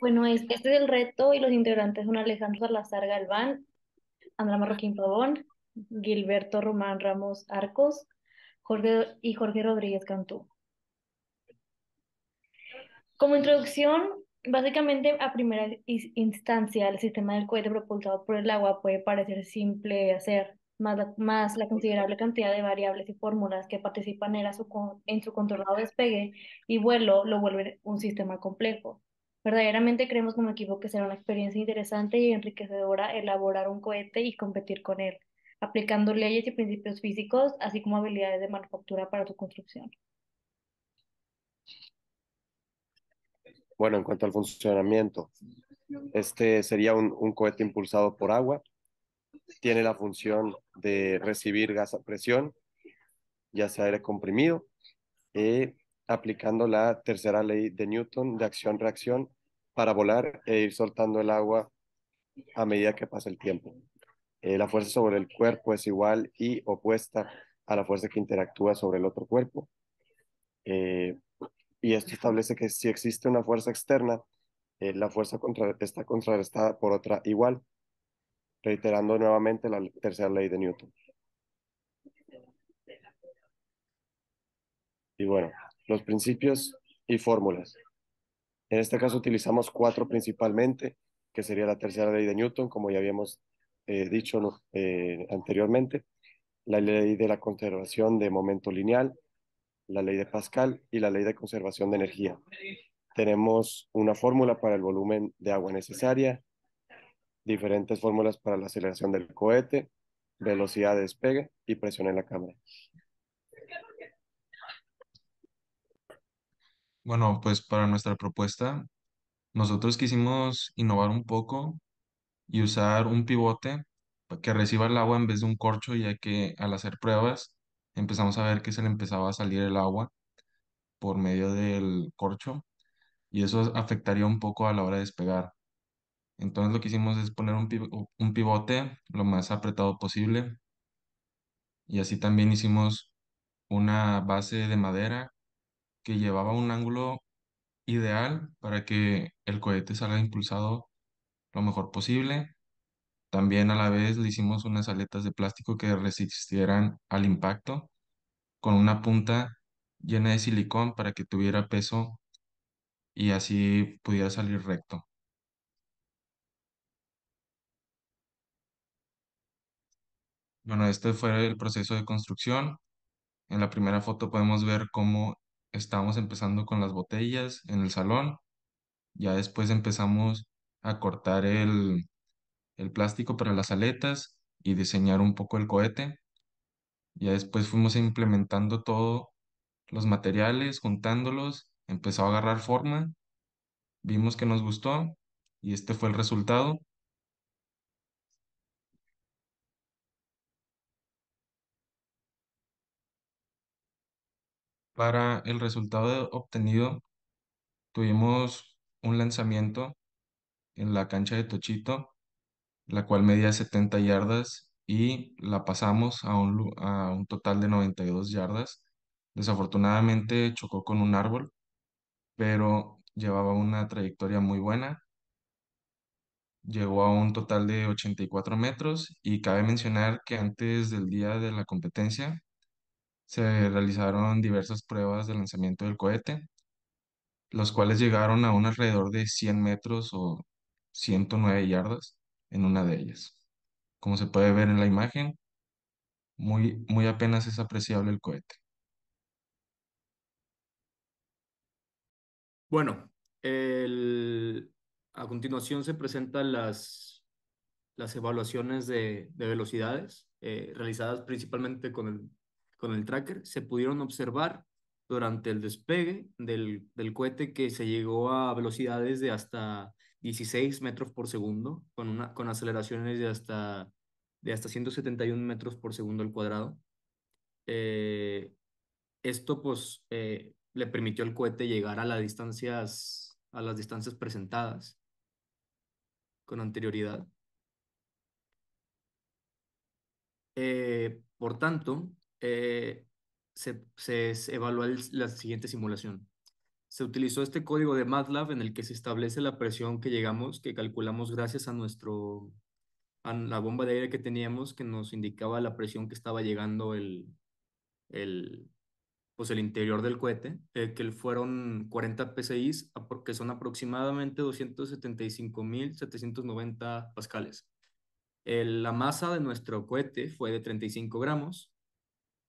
Bueno, este es el reto y los integrantes son Alejandro Salazar Galván, Andra Marroquín Pavón, Gilberto Román Ramos Arcos, Jorge Rodríguez Cantú. Como introducción, básicamente a primera instancia, el sistema del cohete propulsado por el agua puede parecer simple de hacer, más la considerable cantidad de variables y fórmulas que participan en su controlado despegue y vuelo lo vuelven un sistema complejo. Verdaderamente creemos como equipo que será una experiencia interesante y enriquecedora elaborar un cohete y competir con él, aplicando leyes y principios físicos, así como habilidades de manufactura para su construcción. Bueno, en cuanto al funcionamiento, este sería un cohete impulsado por agua. Tiene la función de recibir gas a presión, ya sea aire comprimido, eh, aplicando la tercera ley de Newton de acción-reacción para volar e ir soltando el agua a medida que pasa el tiempo. La fuerza sobre el cuerpo es igual y opuesta a la fuerza que interactúa sobre el otro cuerpo. Eh, y esto establece que si existe una fuerza externa, la está contrarrestada por otra igual, reiterando nuevamente la tercera ley de Newton. Y bueno, los principios y fórmulas. En este caso utilizamos cuatro principalmente, que sería la tercera ley de Newton, como ya habíamos dicho, ¿no? Anteriormente, la ley de la conservación de momento lineal, la ley de Pascal y la ley de conservación de energía. Tenemos una fórmula para el volumen de agua necesaria, diferentes fórmulas para la aceleración del cohete, velocidad de despegue y presión en la cámara. Bueno, pues para nuestra propuesta, nosotros quisimos innovar un poco y usar un pivote que reciba el agua en vez de un corcho, ya que al hacer pruebas empezamos a ver que se le empezaba a salir el agua por medio del corcho y eso afectaría un poco a la hora de despegar. Entonces lo que hicimos es poner un pivote lo más apretado posible y así también hicimos una base de madera que llevaba un ángulo ideal para que el cohete salga impulsado lo mejor posible. También a la vez le hicimos unas aletas de plástico que resistieran al impacto con una punta llena de silicón para que tuviera peso y así pudiera salir recto. Bueno, este fue el proceso de construcción. En la primera foto podemos ver cómo estábamos empezando con las botellas en el salón. Ya después empezamos a cortar el plástico para las aletas y diseñar un poco el cohete. Ya después fuimos implementando todos los materiales, juntándolos, empezó a agarrar forma, vimos que nos gustó y este fue el resultado. Para el resultado obtenido, tuvimos un lanzamiento en la cancha de Tochito, la cual medía 70 yardas y la pasamos a un total de 92 yardas. Desafortunadamente chocó con un árbol, pero llevaba una trayectoria muy buena. Llegó a un total de 84 metros y cabe mencionar que antes del día de la competencia se realizaron diversas pruebas de lanzamiento del cohete, los cuales llegaron a un alrededor de 100 metros o 109 yardas en una de ellas. Como se puede ver en la imagen, muy apenas es apreciable el cohete. Bueno, el- a continuación se presentan las evaluaciones de velocidades realizadas principalmente con el tracker. Se pudieron observar durante el despegue del cohete que se llegó a velocidades de hasta 16 metros por segundo, con aceleraciones de hasta 171 metros por segundo al cuadrado. Eh, Esto pues le permitió al cohete llegar a las distancias presentadas con anterioridad. Por tanto, se evalúa la siguiente simulación. Se utilizó este código de MATLAB en el que se establece la presión que llegamos, que calculamos gracias a la bomba de aire que teníamos, que nos indicaba la presión que estaba llegando el, pues el interior del cohete, que fueron 40 psi, que son aproximadamente 275.790 pascales. La masa de nuestro cohete fue de 35 gramos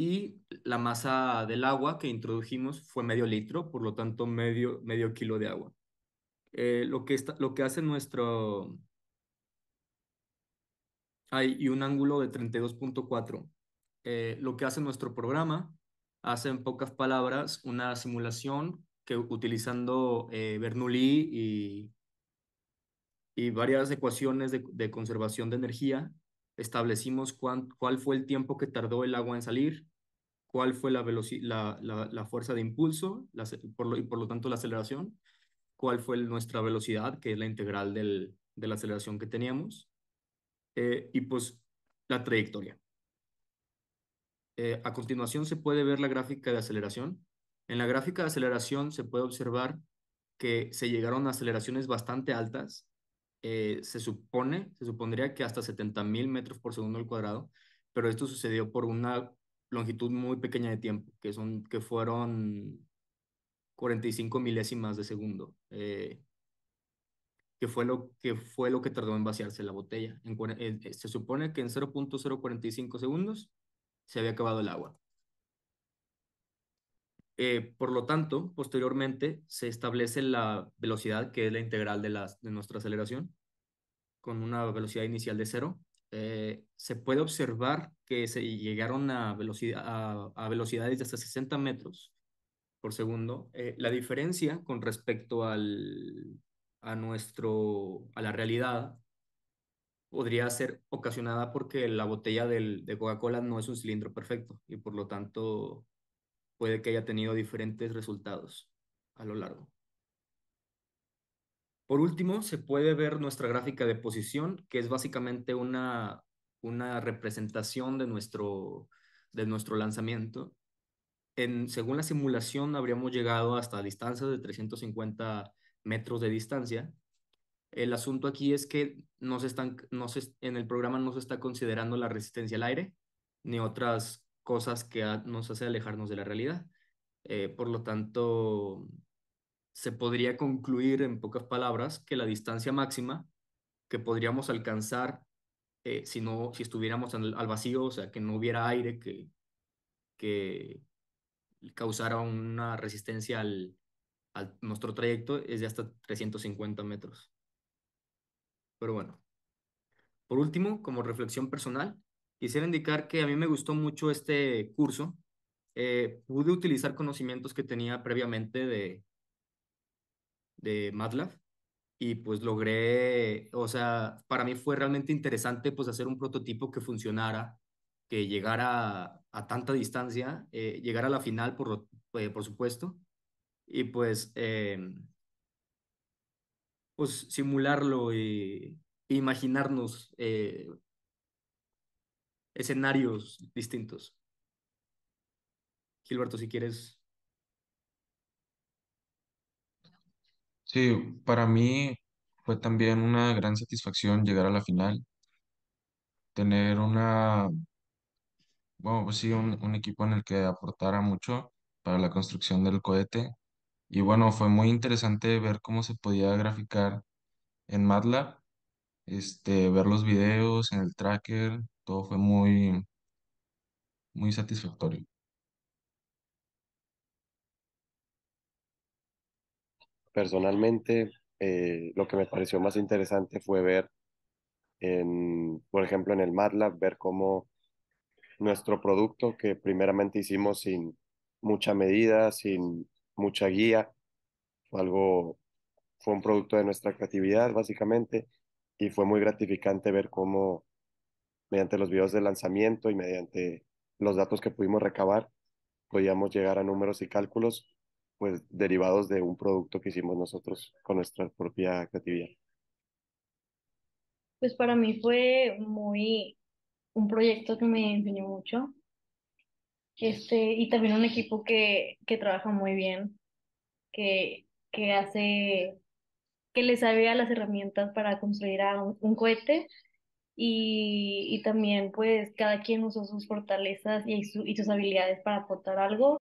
y la masa del agua que introdujimos fue medio litro, por lo tanto medio kilo de agua. Lo que hace nuestro... y un ángulo de 32.4. Lo que hace nuestro programa, hace en pocas palabras una simulación que utilizando Bernoulli y varias ecuaciones de conservación de energía, establecimos cuál fue el tiempo que tardó el agua en salir, cuál fue la fuerza de impulso y por lo tanto la aceleración, cuál fue nuestra velocidad, que es la integral de la aceleración que teníamos, y pues la trayectoria. A continuación se puede ver la gráfica de aceleración. En la gráfica de aceleración se puede observar que se llegaron a aceleraciones bastante altas. Se supondría que hasta 70.000 metros por segundo al cuadrado, pero esto sucedió por una longitud muy pequeña de tiempo, que fueron 45 milésimas de segundo, que fue lo que tardó en vaciarse la botella. Se supone que en 0.045 segundos se había acabado el agua. Por lo tanto, posteriormente se establece la velocidad, que es la integral de nuestra aceleración, con una velocidad inicial de cero. Se puede observar que se llegaron a velocidades de hasta 60 metros por segundo. La diferencia con respecto a la realidad podría ser ocasionada porque la botella de Coca-Cola no es un cilindro perfecto y por lo tanto puede que haya tenido diferentes resultados a lo largo. Por último, se puede ver nuestra gráfica de posición, que es básicamente una representación de nuestro lanzamiento. Según la simulación, habríamos llegado hasta distancias de 350 metros de distancia. El asunto aquí es que en el programa no se está considerando la resistencia al aire ni otras cosas que nos hace alejarnos de la realidad. Por lo tanto, se podría concluir en pocas palabras que la distancia máxima que podríamos alcanzar si estuviéramos al vacío, o sea, que no hubiera aire que causara una resistencia al nuestro trayecto, es de hasta 350 metros. Pero bueno, por último, como reflexión personal, quisiera indicar que a mí me gustó mucho este curso. Pude utilizar conocimientos que tenía previamente de MATLAB y pues logré, o sea, para mí fue realmente interesante pues hacer un prototipo que funcionara, que llegara a tanta distancia, llegara a la final por supuesto, y pues simularlo e imaginarnos escenarios distintos. Gilberto, si quieres. Sí, para mí fue también una gran satisfacción llegar a la final, tener bueno, pues sí, un equipo en el que aportara mucho para la construcción del cohete. Y bueno, fue muy interesante ver cómo se podía graficar en MATLAB, ver los videos en el tracker, todo fue muy satisfactorio. Personalmente, lo que me pareció más interesante fue ver, por ejemplo, en el MATLAB, ver cómo nuestro producto, que primeramente hicimos sin mucha medida, sin mucha guía, fue fue un producto de nuestra creatividad, básicamente, y fue muy gratificante ver cómo, mediante los videos de lanzamiento y mediante los datos que pudimos recabar, podíamos llegar a números y cálculos, pues derivados de un producto que hicimos nosotros con nuestra propia creatividad. Pues para mí fue un proyecto que me enseñó mucho, y también un equipo que trabaja muy bien. que hace, que le sabe a las herramientas para construir a un cohete y también pues cada quien usó sus fortalezas y sus habilidades para aportar algo